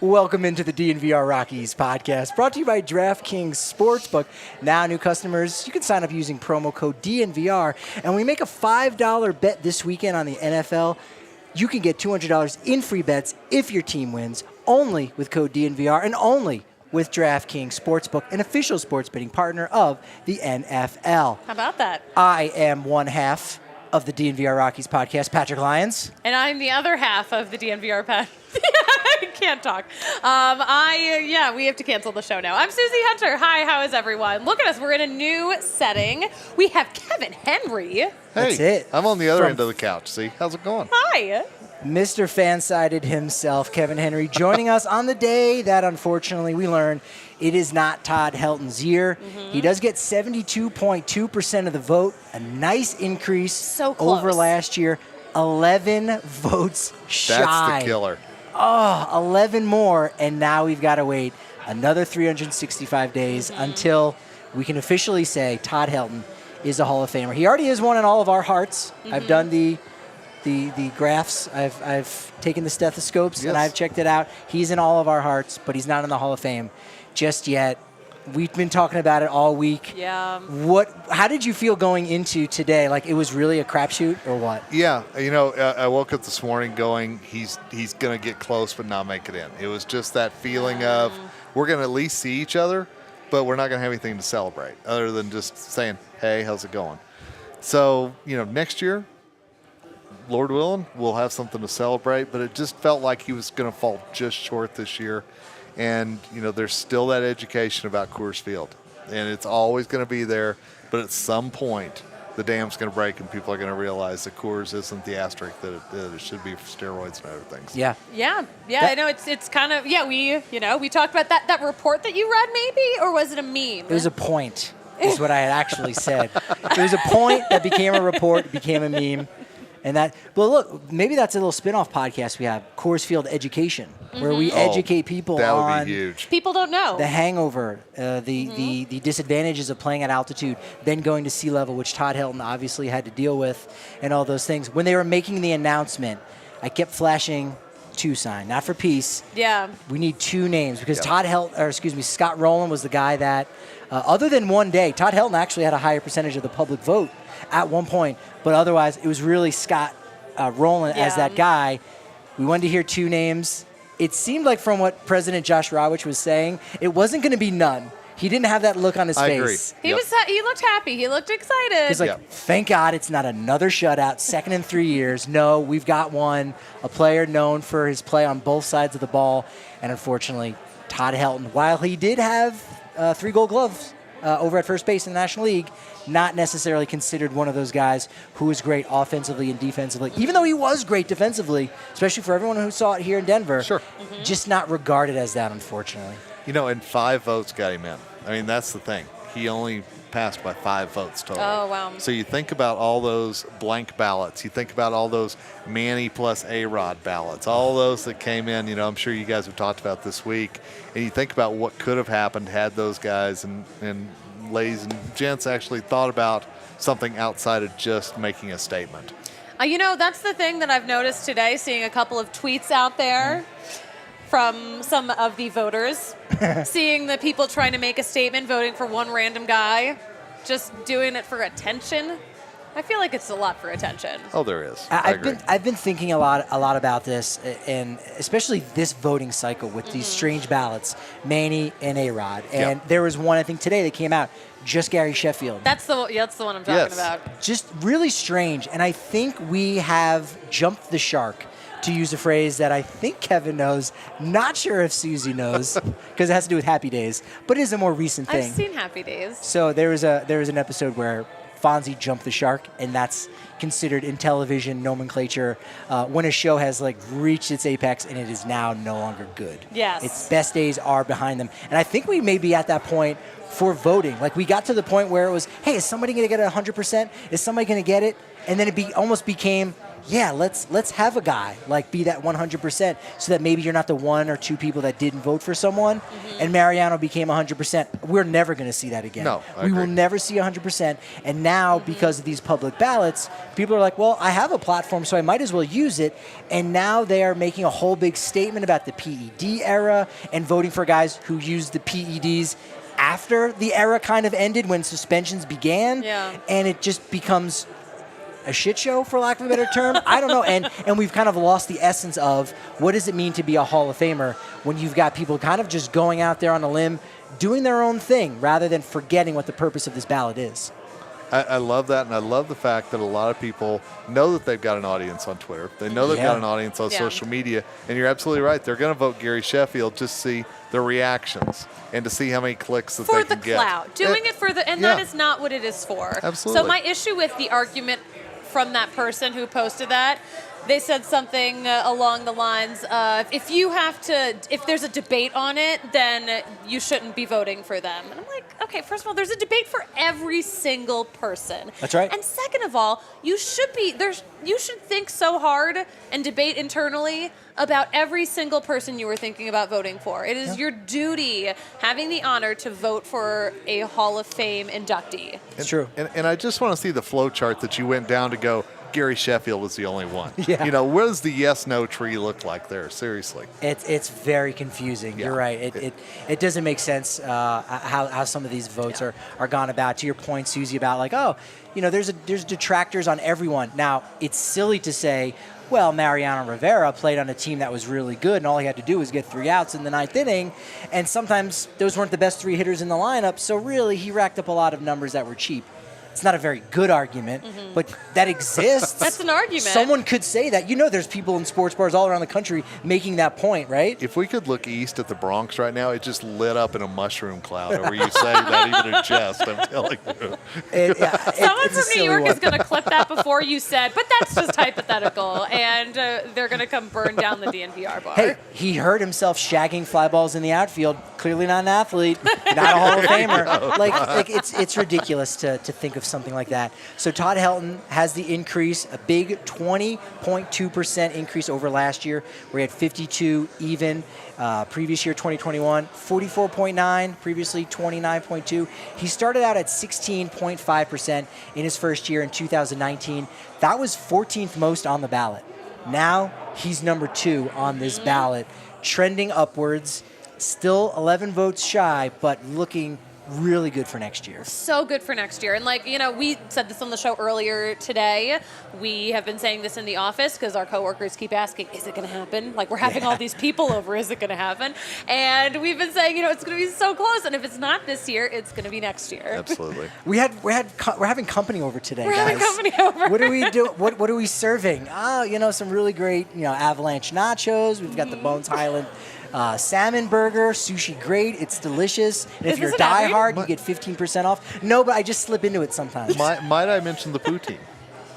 Welcome into the DNVR Rockies Podcast, brought to you by DraftKings Sportsbook. Now, new customers, you can sign up using promo code DNVR, and we make a $5 bet this weekend on the NFL. You can get $200 in free bets if your team wins, only with code DNVR and only with DraftKings Sportsbook, an official sports betting partner of the NFL. How about that? I am one half of the DNVR Rockies Podcast, Patrick Lyons. And I'm the other half of the DNVR I can't talk. We have to cancel the show now. I'm Susie Hunter. Hi, how is everyone? Look at us. We're in a new setting. We have Kevin Henry. Hey, That's it. I'm on the other end of the couch. See, how's it going? Hi. Mr. Fansided himself, Kevin Henry, joining us on the day that, unfortunately, we learned it is not Todd Helton's year. Mm-hmm. He does get 72.2% of the vote, a nice increase over last year. 11 votes shy. That's the killer. 11 more, and now we've got to wait another 365 days until we can officially say Todd Helton is a Hall of Famer. He already is one in all of our hearts. I've done the graphs. I've taken the stethoscopes, and I've checked it out. He's in all of our hearts, but he's not in the Hall of Fame just yet. We've been talking about it all week. Yeah. How did you feel going into today? Like, it was really a crapshoot or what? Yeah, I woke up this morning going, he's going to get close but not make it in. It was just that feeling of we're going to at least see each other, but we're not going to have anything to celebrate other than just saying, hey, how's it going? So, next year, Lord willing, we'll have something to celebrate, but it just felt like he was going to fall just short this year. And, there's still that education about Coors Field. And it's always going to be there. But at some point, the dam's going to break and people are going to realize that Coors isn't the asterisk that it should be for steroids and other things. Yeah. Yeah. I know it's kind of, we talked about that report that you read maybe, or was it a meme? It was a point, is what I had actually said. It was a point that became a report, became a meme. And look, maybe that's a little spin-off podcast we have, Coors Field Education, where we educate people that would on be huge. People don't know. The hangover, the disadvantages of playing at altitude, then going to sea level, which Todd Helton obviously had to deal with, and all those things. When they were making the announcement, I kept flashing two sign, not for peace. Yeah. We need two names because Scott Rowland was the guy that, other than one day, Todd Helton actually had a higher percentage of the public vote at one point, but otherwise it was really Scott Rowland as that guy. We wanted to hear two names. It seemed like from what President Josh Rawitsch was saying, it wasn't going to be none. He didn't have that look on his face. Agree. He looked happy. He looked excited. He's like, thank God it's not another shutout, second in 3 years. No, we've got one, a player known for his play on both sides of the ball. And unfortunately, Todd Helton, while he did have 3 Gold Gloves over at first base in the National League, not necessarily considered one of those guys who was great offensively and defensively, even though he was great defensively, especially for everyone who saw it here in Denver. Sure. Just not regarded as that, unfortunately. And 5 votes got him in. I mean, that's the thing. He only passed by 5 votes total. Oh, wow. So you think about all those blank ballots. You think about all those Manny plus A-Rod ballots, all those that came in, I'm sure you guys have talked about this week. And you think about what could have happened had those guys and ladies and gents actually thought about something outside of just making a statement. That's the thing that I've noticed today, seeing a couple of tweets out there from some of the voters, seeing the people trying to make a statement, voting for one random guy, just doing it for attention. I feel like it's a lot for attention. Oh, there is. I've been thinking a lot about this, and especially this voting cycle with these strange ballots, Manny and A-Rod. And there was one, I think, today that came out, just Gary Sheffield. That's the one I'm talking about. Just really strange, and I think we have jumped the shark, to use a phrase that I think Kevin knows. Not sure if Susie knows, because it has to do with Happy Days, but it is a more recent thing. I've seen Happy Days. So there was an episode where Fonzie jumped the shark, and that's considered in television nomenclature when a show has reached its apex and it is now no longer good. Yes. Its best days are behind them. And I think we may be at that point for voting. We got to the point where it was, hey, is somebody going to get 100%? Is somebody going to get it? And then it almost became, yeah, let's have a guy like be that 100%, so that maybe you're not the one or two people that didn't vote for someone, and Mariano became 100%. We're never going to see that again. No, I we will agree. never see 100%. And now, because of these public ballots, people are like, well, I have a platform, so I might as well use it. And now they are making a whole big statement about the PED era and voting for guys who used the PEDs after the era kind of ended, when suspensions began. Yeah. And it just becomes a shit show, for lack of a better term. I don't know. And we've kind of lost the essence of what does it mean to be a Hall of Famer when you've got people kind of just going out there on a limb, doing their own thing, rather than forgetting what the purpose of this ballot is. I love that, and I love the fact that a lot of people know that they've got an audience on Twitter. They know they've got an audience on social media, and you're absolutely right. They're going to vote Gary Sheffield just to see the reactions and to see how many clicks that for they can the get. clout, doing it for the, and that is not what it is for. Absolutely. So my issue with the argument from that person who posted that, they said something along the lines of, if there's a debate on it, then you shouldn't be voting for them. And I'm like, okay, first of all, there's a debate for every single person. That's right. And second of all, you should think so hard and debate internally about every single person you were thinking about voting for. It is your duty, having the honor, to vote for a Hall of Fame inductee. It's true. And I just want to see the flow chart that you went down to go, Gary Sheffield was the only one. Yeah. You know, what does the yes-no tree look like there? Seriously. It's very confusing. Yeah. You're right. It doesn't make sense how some of these votes are gone about. To your point, Susie, about like, oh, you know, there's detractors on everyone. Now, it's silly to say, well, Mariano Rivera played on a team that was really good, and all he had to do was get 3 outs in the 9th inning, and sometimes those weren't the best 3 hitters in the lineup, so really he racked up a lot of numbers that were cheap. It's not a very good argument, but that exists. That's an argument. Someone could say that. You know, there's people in sports bars all around the country making that point, right? If we could look east at the Bronx right now, it just lit up in a mushroom cloud over you saying that, even in jest, I'm telling you. Someone from New York is going to clip that before you said, but that's just hypothetical, and they're going to come burn down the DNVR bar. Hey, he hurt himself shagging fly balls in the outfield. Clearly not an athlete, not a Hall of Famer. Like it's ridiculous to think of something like that. So Todd Helton has the increase, a big 20.2% increase over last year. We had 52 even. Previous year, 2021, 44.9, previously 29.2. He started out at 16.5% in his first year in 2019. That was 14th most on the ballot. Now he's number 2 on this ballot, trending upwards, still 11 votes shy, but looking really good for next year. So good for next year. And like, you know, we said this on the show earlier today. We have been saying this in the office because our coworkers keep asking, is it going to happen? Like, we're having all these people over. Is it going to happen? And we've been saying, you know, it's going to be so close. And if it's not this year, it's going to be next year. Absolutely. We're having company over today, We're guys. having company over. What do we do? What are we serving? Oh, you know, some really great, you know, avalanche nachos. We've got the Bones Highland salmon burger, sushi great. It's delicious. And if Is you're this an ad diehard, you get 15% off. No, but I just slip into it sometimes. Might I mention the poutine?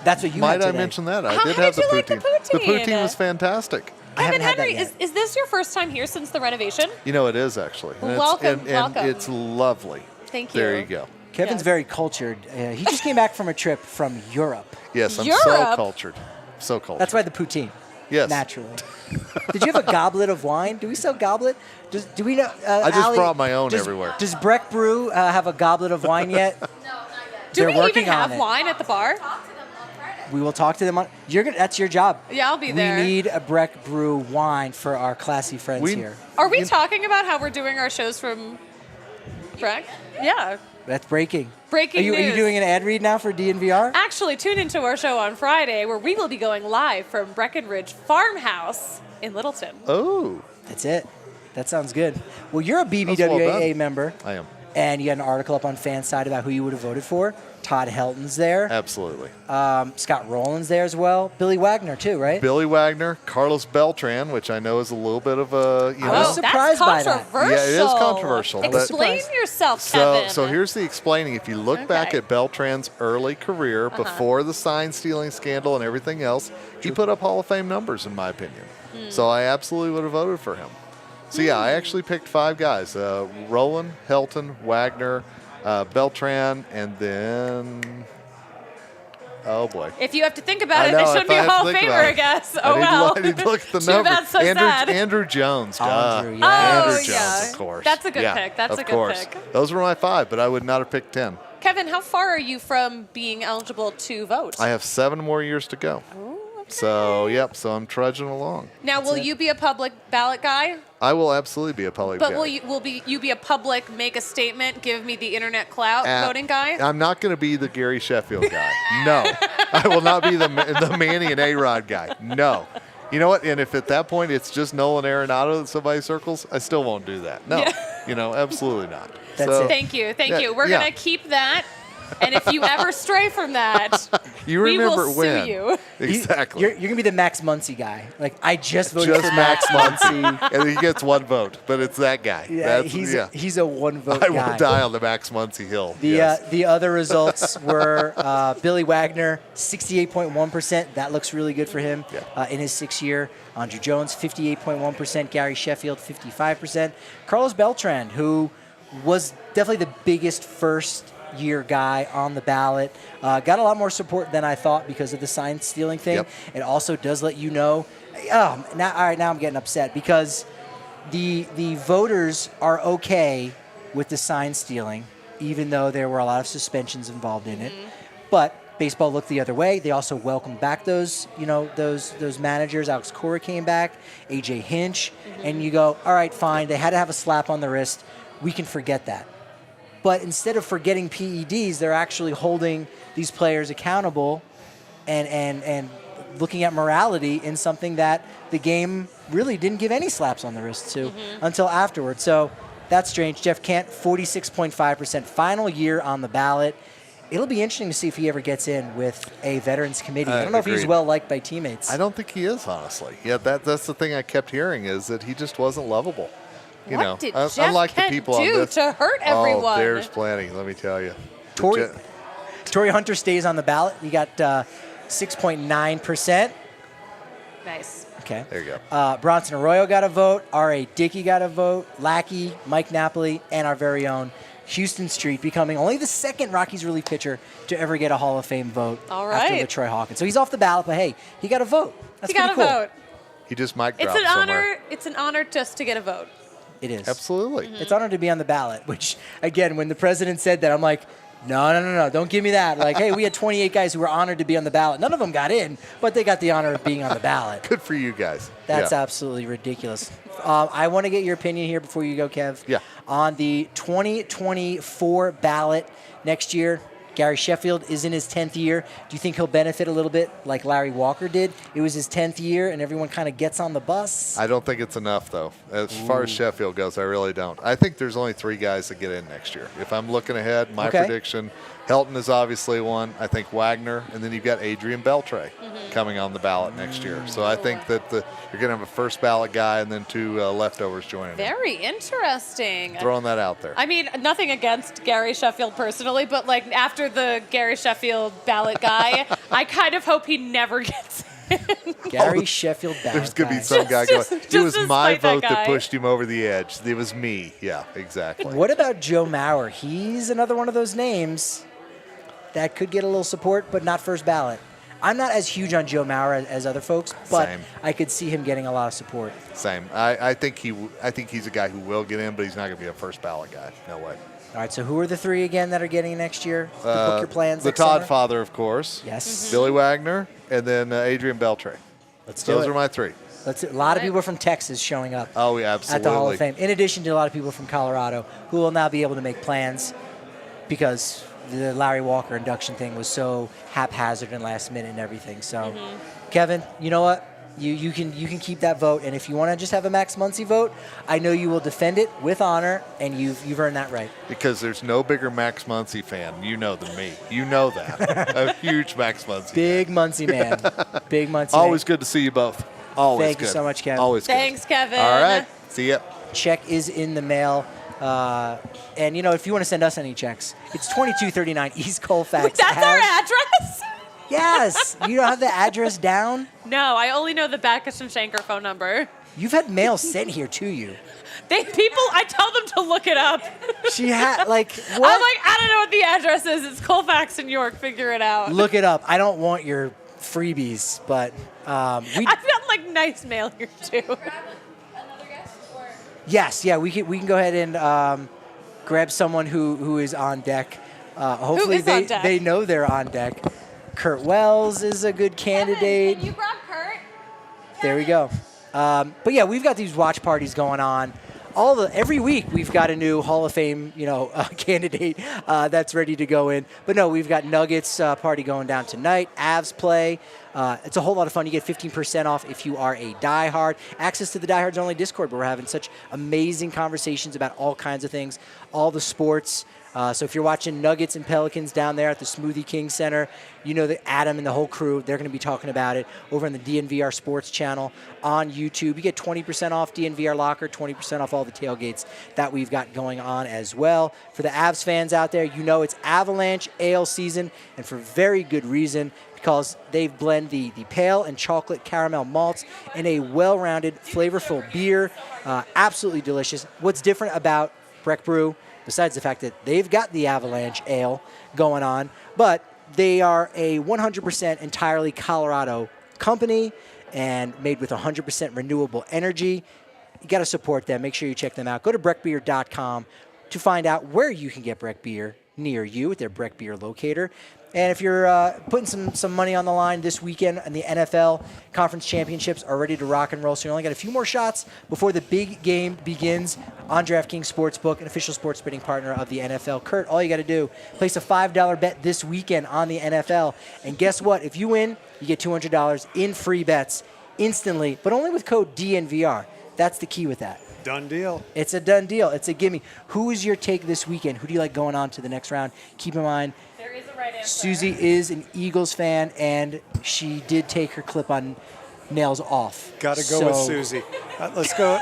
That's what you had Might I today. mention that? How I did did have the you poutine. like the poutine? The poutine was fantastic. I haven't Kevin had that Henry, yet. is this your first time here since the renovation? You know, it is actually. And Welcome, and welcome. it's lovely. Thank you. There you go. Kevin's Yes. very cultured. He just came back from a trip from Europe. Yes, I'm so Europe? cultured. So cultured. That's why the poutine. Yes. Naturally. Did you have a goblet of wine? Do we sell goblet? Do we know? I just Allie, brought my own everywhere. Does Breck Brew have a goblet of wine yet? Do They're we working even have on it. wine at the bar? We will talk to them on. That's your job. Yeah, I'll be there. We need a Breck Brew wine for our classy friends here. Are we talking about how we're doing our shows from Breck? Yeah. That's breaking. Breaking Are you news. doing an ad read now for DNVR? Actually, tune into our show on Friday where we will be going live from Breckenridge Farmhouse in Littleton. Oh, That's it. That sounds good. Well, you're a That's well BBWAA done. member. I am. And you got an article up on Fanside about who you would have voted for. Todd Helton's there. Absolutely. Scott Rowland's there as well. Billy Wagner too, right? Billy Wagner, Carlos Beltran, which I know is a little bit of a, you I was know. surprised by that's that. controversial. Yeah, it is controversial, but- Explain yourself, So, Kevin. so here's the explaining. If you look back Okay. at Beltran's early career before the sign stealing scandal and everything else, he put up Hall of Fame numbers, in my opinion. So I absolutely would have voted for him. So yeah, I actually picked 5 guys: Rowland, Helton, Wagner, Beltran, and then Oh, boy. If you have to think about I it, know, they shouldn't if be a I have to Hall of think Famer, about I it. guess. Oh, I well. need to look at the Too number. bad, so sad. Andrew Jones. Duh. Andrew, yeah. Andrew Oh, Jones, yeah. of course. That's a good Yeah, pick. That's of a good course. pick. Those were my 5, but I would not have picked 10. Kevin, how far are you from being eligible to vote? I have 7 more years to go. Ooh, okay. So I'm trudging along. Now, will you be a public ballot guy? I will absolutely be a public But guy. will you be a public, make a statement, give me the internet clout voting guy? I'm not going to be the Gary Sheffield guy. No. I will not be the Manny and A-Rod guy. No. You know what? And if at that point it's just Nolan Arenado that somebody circles, I still won't do that. No. Yeah. Absolutely not. That's it. Thank you. Yeah, We're yeah. going to keep that. And if you ever stray from that, You we remember will when. sue you. Exactly. You're going to be the Max Muncy guy. Like, I just voted Just for Max Max Muncy. And he gets 1 vote, but it's that guy. Yeah, That's, he's a one-vote I guy. will die on the Max Muncy hill. The yes. the other results were Billy Wagner, 68.1%. That looks really good for him in his 6th year. Andrew Jones, 58.1%. Gary Sheffield, 55%. Carlos Beltran, who was definitely the biggest first-year guy on the ballot, got a lot more support than I thought because of the sign stealing thing. Yep. It also does let you know. Now I'm getting upset because the voters are okay with the sign stealing, even though there were a lot of suspensions involved in it. But baseball looked the other way. They also welcomed back those managers. Alex Cora came back, AJ Hinch, and you go, all right, fine. They had to have a slap on the wrist. We can forget that. But instead of forgetting PEDs, they're actually holding these players accountable and looking at morality in something that the game really didn't give any slaps on the wrist to until afterwards. So that's strange. Jeff Kent, 46.5%, final year on the ballot. It'll be interesting to see if he ever gets in with a veterans committee. I don't know if he's Agreed. well liked by teammates. I don't think he is, honestly. Yeah, that's the thing I kept hearing is that he just wasn't lovable. What did Jeff unlike Kent the people on do this, to hurt everyone? Oh, there's plenty, let me tell you. Torrey Hunter stays on the ballot. He got 6.9%. Nice. Okay. There you go. Bronson Arroyo got a vote. R.A. Dickey got a vote. Lackey, Mike Napoli, and our very own Houston Street, becoming only the 2nd Rockies relief pitcher to ever get a Hall of Fame vote after LaTroy Hawkins. So he's off the ballot, but hey, he got a vote. That's he got pretty a cool. vote. He just mic It's dropped an honor. somewhere. It's an honor just to get a vote. It is. Absolutely. It's an honor to be on the ballot, which, again, when the president said that, I'm like, no, don't give me that. Like, hey, we had 28 guys who were honored to be on the ballot. None of them got in, but they got the honor of being on the ballot. Good for you guys. That's yeah. absolutely ridiculous. I want to get your opinion here before you go, Kev. Yeah. On the 2024 ballot next year, Gary Sheffield is in his 10th year. Do you think he'll benefit a little bit like Larry Walker did? It was his 10th year, and everyone kind of gets on the bus. I don't think it's enough, though. As far as Sheffield goes, I really don't. I think there's only 3 guys that get in next year. If I'm looking ahead, my prediction, Helton is obviously one. I think Wagner, and then you've got Adrian Beltre coming on the ballot next year. So I think that you're going to have a first ballot guy and then 2 leftovers joining him. Very interesting. Throwing that out there. I mean, nothing against Gary Sheffield personally, but like after the Gary Sheffield ballot guy, I kind of hope he never gets in. Gary Sheffield ballot There's going to guy. be some guy going, Just it was to my spite that vote that guy. pushed him over the edge. It was me. Yeah, exactly. What about Joe Mauer? He's another one of those names that could get a little support, but not first ballot. I'm not as huge on Joe Mauer as other folks, but Same. I could see him getting a lot of support. Same. I think he's a guy who will get in, but he's not going to be a first ballot guy. No way. All right, so who are the 3 again that are getting next year? To book your plans The next Todd summer? father, of course. Yes. Billy Wagner, and then Adrian Beltre. Let's do Those it. are my 3. A lot of people from Texas showing up Oh, yeah, at the Hall of absolutely. Fame, in addition to a lot of people from Colorado who will now be able to make plans because the Larry Walker induction thing was so haphazard and last minute and everything. So, Kevin, you know what? You can keep that vote, and if you want to just have a Max Muncy vote, I know you will defend it with honor, and you've earned that right. Because there's no bigger Max Muncy fan, than me. You know that. A huge Max Muncy Big Muncy man. Big Muncy Always man. good to see you both. Always Thank good. you so much, Kevin. Always good. Thanks, Kevin. All right. See ya. Check is in the mail. And, if you want to send us any checks, it's 2239 East Colfax. That's our address? Yes. You don't have the address down? No, I only know the Backus and Shanker phone number. You've had mail sent here to you. I tell them to look it up. She had what? I'm like, I don't know what the address is. It's Colfax in York. Figure it out. Look it up. I don't want your freebies, but I've got like nice mail here too. Yes, yeah, we can go ahead and grab someone who is on deck. Hopefully Who is on deck? they know they're on deck. Kurt Wells is a good candidate. Can you grab Kurt? There we go. But yeah, we've got these watch parties going on. Every week we've got a new Hall of Fame, candidate that's ready to go in. But no, we've got Nuggets party going down tonight. Avs play. It's a whole lot of fun. You get 15% off if you are a diehard. Access to the Diehards Only Discord, where we're having such amazing conversations about all kinds of things, all the sports. So if you're watching Nuggets and Pelicans down there at the Smoothie King Center, you know that Adam and the whole crew, they're going to be talking about it over on the DNVR Sports channel on YouTube. You get 20% off DNVR Locker, 20% off all the tailgates that we've got going on as well. For the Avs fans out there, you know it's Avalanche Ale season, and for very good reason, because they blend the pale and chocolate caramel malts in a well-rounded, flavorful beer. Absolutely delicious. What's different about Breck Brew, besides the fact that they've got the Avalanche Ale going on, but they are a 100% entirely Colorado company and made with 100% renewable energy. You got to support them. Make sure you check them out. Go to breckbeer.com to find out where you can get Breck Beer near you at their Breck Beer locator. And if you're putting some money on the line this weekend, and the NFL Conference Championships are ready to rock and roll, so you only got a few more shots before the big game begins on DraftKings Sportsbook, an official sports betting partner of the NFL. Kurt, all you got to do, place a $5 bet this weekend on the NFL, and guess what? If you win, you get $200 in free bets instantly, but only with code DNVR. That's the key with that. Done deal. It's a done deal. It's a gimme. Who is your take this weekend? Who do you like going on to the next round? Keep in mind, There is a right answer. Susie is an Eagles fan, and she did take her clip-on nails off. Got to go with Susie. Let's go.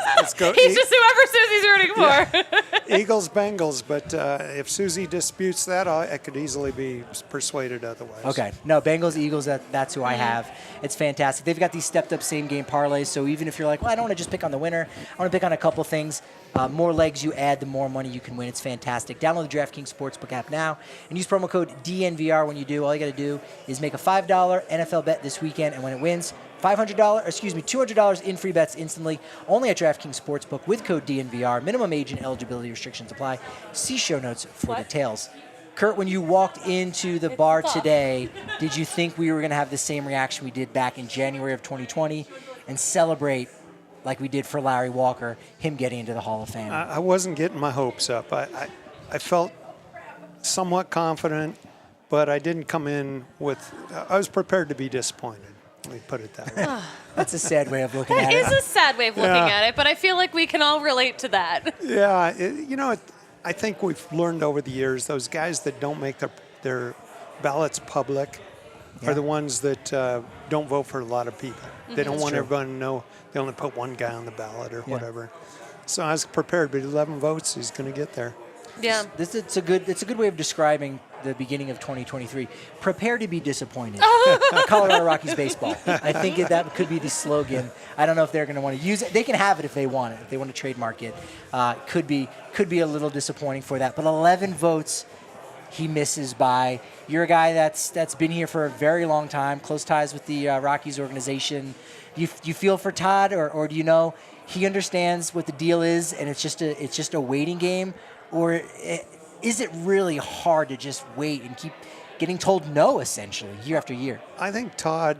He's just whoever Susie's rooting for. Eagles, Bengals. But if Susie disputes that, I could easily be persuaded otherwise. Okay. No, Bengals, Eagles, that's who I have. It's fantastic. They've got these stepped-up same-game parlays, so even if you're like, well, I don't want to just pick on the winner, I want to pick on a couple things, more legs you add, the more money you can win. It's fantastic. Download the DraftKings Sportsbook app now and use promo code DNVR when you do. All you got to do is make a $5 NFL bet this weekend, and when it wins, $200 in free bets instantly, only at DraftKings Sportsbook with code DNVR. Minimum age and eligibility restrictions apply. See show notes for details. Kurt, when you walked into the bar today, did you think we were going to have the same reaction we did back in January of 2020 and celebrate like we did for Larry Walker, him getting into the Hall of Fame? I wasn't getting my hopes up. I felt somewhat confident, but I didn't come in with – I was prepared to be disappointed. Let me put it that way. That's a sad way of looking at That it. is a sad way of looking at it, but I feel like we can all relate to that. Yeah, I think we've learned over the years, those guys that don't make their ballots public are the ones that don't vote for a lot of people. They don't want everyone to know they only put one guy on the ballot or whatever. So I was prepared, but 11 votes, he's going to get there. Yeah. It's a good way of describing the beginning of 2023. Prepare to be disappointed. Colorado Rockies baseball. I think that could be the slogan. I don't know if they're going to want to use it. They can have it if they want it. If they want to trademark it, could be a little disappointing for that. But 11 votes, he misses by. You're a guy that's been here for a very long time, close ties with the Rockies organization. You feel for Todd, or do you know he understands what the deal is, and it's just a waiting game, or is it really hard to just wait and keep getting told no, essentially, year after year? I think Todd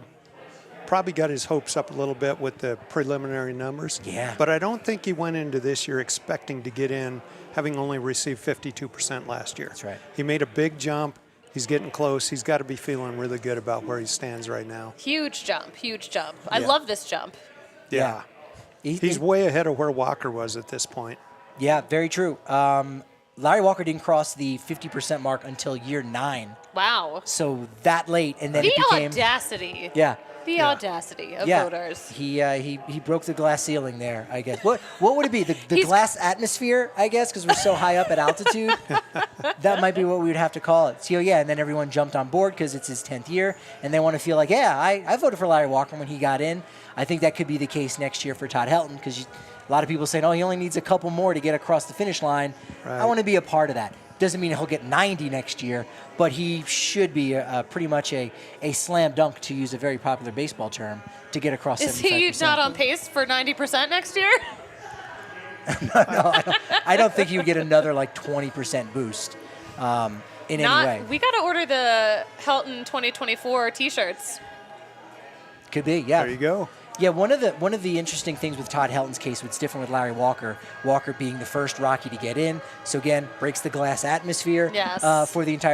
probably got his hopes up a little bit with the preliminary numbers. Yeah. But I don't think he went into this year expecting to get in, having only received 52% last year. That's right. He made a big jump. He's getting close. He's got to be feeling really good about where he stands right now. Huge jump. I love this jump. Yeah. He's way ahead of where Walker was at this point. Yeah, very true. Larry Walker didn't cross the 50% mark until year 9. Wow. So that late, and then The it became audacity. Yeah. The audacity of Yeah. voters. He broke the glass ceiling there, I guess. What would it be? The glass atmosphere, I guess, because we're so high up at altitude. That might be what we would have to call it. So yeah, and then everyone jumped on board because it's his 10th year, and they want to feel like, yeah, I voted for Larry Walker when he got in. I think that could be the case next year for Todd Helton because A lot of people saying, oh, he only needs a couple more to get across the finish line. Right. I want to be a part of that. Doesn't mean he'll get 90 next year, but he should be pretty much a slam dunk, to use a very popular baseball term, to get across 75%. Is he not on pace for 90% next year? No, I don't think he would get another like 20% boost in any way. We got to order the Helton 2024 T-shirts. Could be, yeah. There you go. Yeah, one of the interesting things with Todd Helton's case, what's different with Larry Walker being the first Rocky to get in. So again, breaks the glass atmosphere Yes. For the entire